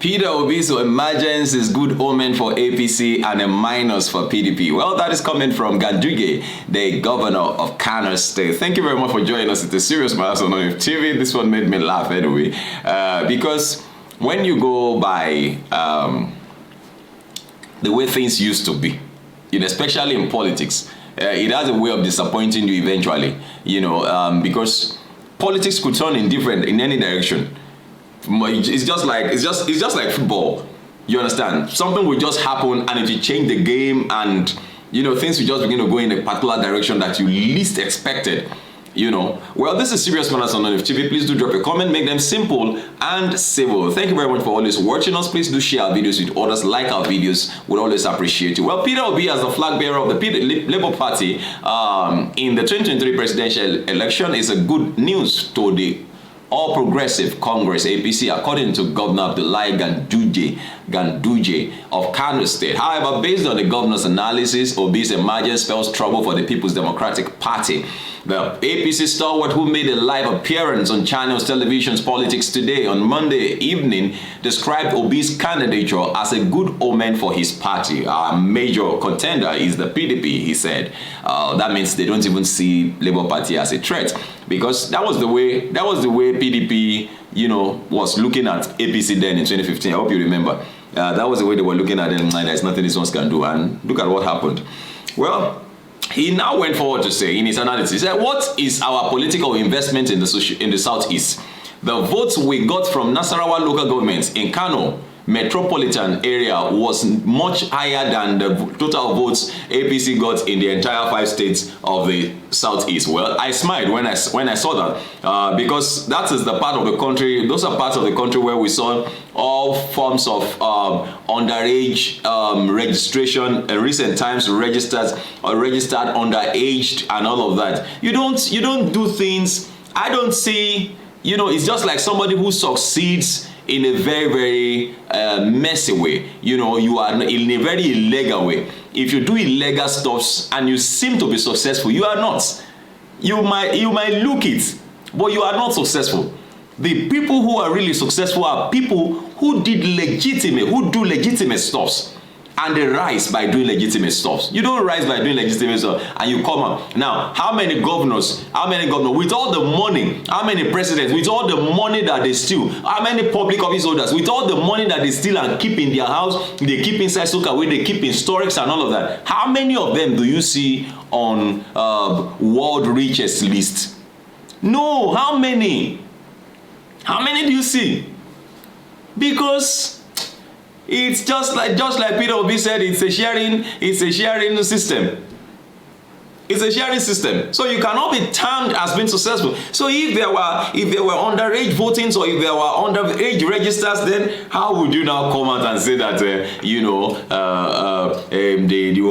Peter Obi's emergence is good omen for APC and a minus for PDP. Well, that is coming from Ganduje, the governor of Kano State. Thank you very much for joining us. It's a serious matter on ONIF TV. This one made me laugh anyway, because when you go by the way things used to be, especially in politics, it has a way of disappointing you eventually, because politics could turn indifferent in any direction. It's just like football. You understand? Something will just happen and it will change the game, and things will just begin to go in a particular direction that you least expected. Well, this is Serious Matters on ONIF TV. Please do drop a comment, make them simple and civil. Thank you very much for always watching us. Please do share our videos with others, like our videos. We'll always appreciate you. Well, Peter Obi, as the flag bearer of the Labour Party in the 2023 presidential election, is a good news to the All Progressive Congress, APC, according to Governor Abdullahi Ganduje of Kano State. However, based on the governor's analysis, Obi's emergence spells trouble for the People's Democratic Party. The APC stalwart, who made a live appearance on Channels Television's Politics Today on Monday evening, described Obi's candidature as a good omen for his party. Our major contender is the PDP, he said. That means they don't even see Labour Party as a threat, because that was the way PDP, was looking at APC then in 2015. I hope you remember. That was the way they were looking at them. There's nothing these ones can do. And look at what happened. Well, he now went forward to say in his analysis, he said, what is our political investment in the Southeast? The votes we got from Nasarawa local governments in Kano metropolitan area was much higher than the total votes APC got in the entire 5 states of the Southeast. Well, I smiled when I saw that, because that is the part of the country, those are parts of the country where we saw all forms of underage registration. In recent times, registered underage and all of that. You don't do things. I don't see. It's just like somebody who succeeds in a very, very messy way. You are in a very illegal way. If you do illegal stuffs and you seem to be successful, you are not. You might look it, but you are not successful. The people who are really successful are people who do legitimate stuffs. And they rise by doing legitimate stuff. You don't rise by doing legitimate stuff and you come up. Now, how many governors, with all the money, how many presidents, with all the money that they steal, how many public office holders, with all the money that they steal and keep in their house, they keep inside Sokaway, they keep in storage and all of that. How many of them do you see on world richest list? No, how many? How many do you see? Because it's just like Peter Obi said, it's a sharing system. It's a sharing system. So you cannot be termed as being successful. So if there were underage votings, or if there were underage registers, then how would you now come out and say that you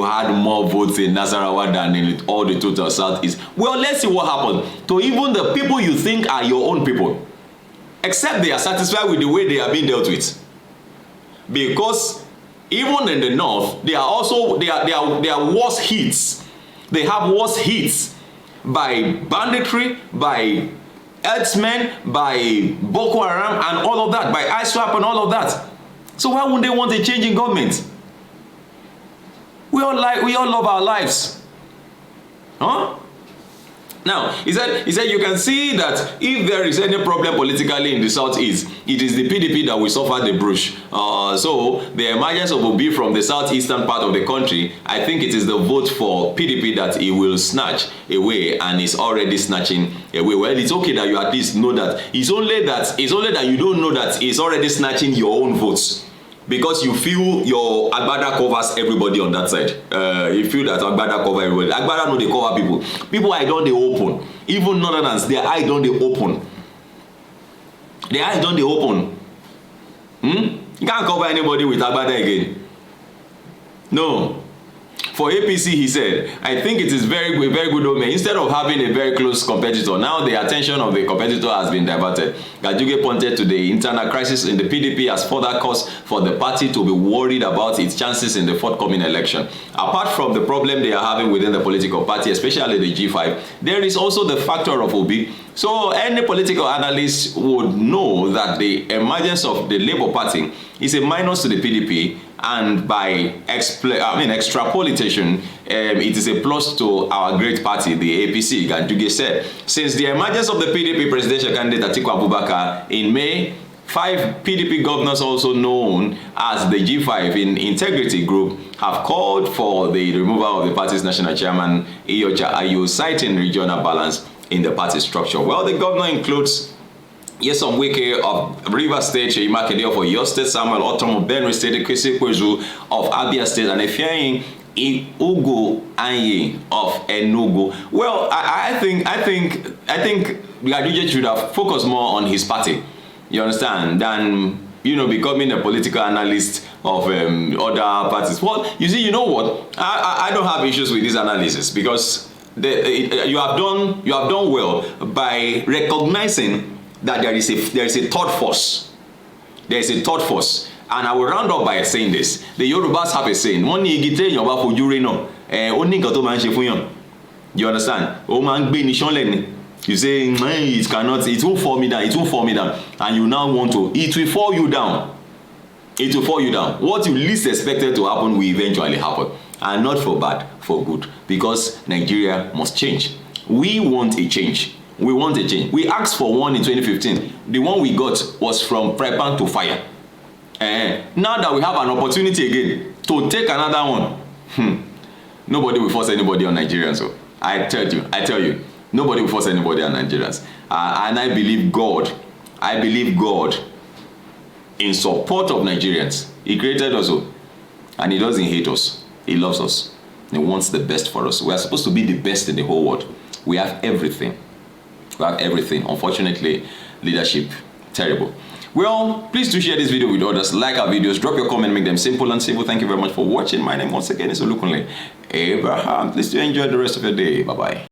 had more votes in Nasarawa than in all the total Southeast? Well, let's see what happened to even the people you think are your own people, except they are satisfied with the way they are being dealt with. Because even in the north, they are worse hits. They have worse hits by banditry, by herdsmen, by Boko Haram and all of that, by ISWAP and all of that. So why wouldn't they want a change in government? We all love our lives. Huh? Now, he said you can see that if there is any problem politically in the Southeast, it is the PDP that will suffer the brush. So the emergence of Obi from the southeastern part of the country, I think it is the vote for PDP that he will snatch away, and is already snatching away. Well, it's okay that you at least know that. It's only that you don't know that he's already snatching your own votes, because you feel your Agbada covers everybody on that side. You feel that Agbada covers everybody. Agbada know they cover people. People eye don't they open. Even Northerners, their eye don't they open. Their eyes don't they open. You can't cover anybody with Agbada again. No. For APC, he said, I think it is very good omen. Instead of having a very close competitor, now the attention of the competitor has been diverted. Ganduje pointed to the internal crisis in the PDP as further cause for the party to be worried about its chances in the forthcoming election. Apart from the problem they are having within the political party, especially the G5, there is also the factor of Obi So any political analyst would know that the emergence of the Labour Party is a minus to the PDP, and by extrapolation, it is a plus to our great party, the APC. Ganduje said, since the emergence of the PDP presidential candidate Atiku Abubakar in May, 5 PDP governors, also known as the G5 in Integrity Group, have called for the removal of the party's national chairman, Iyorchia Ayu, citing regional balance in the party structure. Well, the governor includes Nyesom Wike of Rivers State, Seyi Makinde of Oyo State, Samuel Ortom of Benue State, Kwesi Ekwezu of Abia State, and Efeanyi Ugo Anye of Enugu. Well, I think Ganduje should have focused more on his party, you understand, than becoming a political analyst of other parties. Well, you see, you know what? I don't have issues with this analysis, because you have done well by recognizing that there is a third force. There is a third force, and I will round up by saying this: the Yorubas have a saying, "One igite yoba fojú re náà, oni nǹkan tó máa ń ṣe fún yàn." You understand? O máa ń gbé ni ṣánlẹ̀ ni. You say, it won't fall me down, it won't fall me down, and you now want to, it will fall you down. It will fall you down. What you least expected to happen will eventually happen, and not for bad, for good, because Nigeria must change. We want a change. We want a change. We asked for one in 2015. The one we got was from prepan to fire. Now that we have an opportunity again to take another one, nobody will force anybody on Nigerians. So I tell you, nobody will force anybody on Nigerians. And I believe God in support of Nigerians. He created us, and he doesn't hate us. He loves us. He wants the best for us. We are supposed to be the best in the whole world. We have everything. We have everything. Unfortunately, leadership, terrible. Well, please do share this video with others. Like our videos, drop your comment, make them simple and simple. Thank you very much for watching. My name once again is Olukunle Abraham. Please do enjoy the rest of your day. Bye-bye.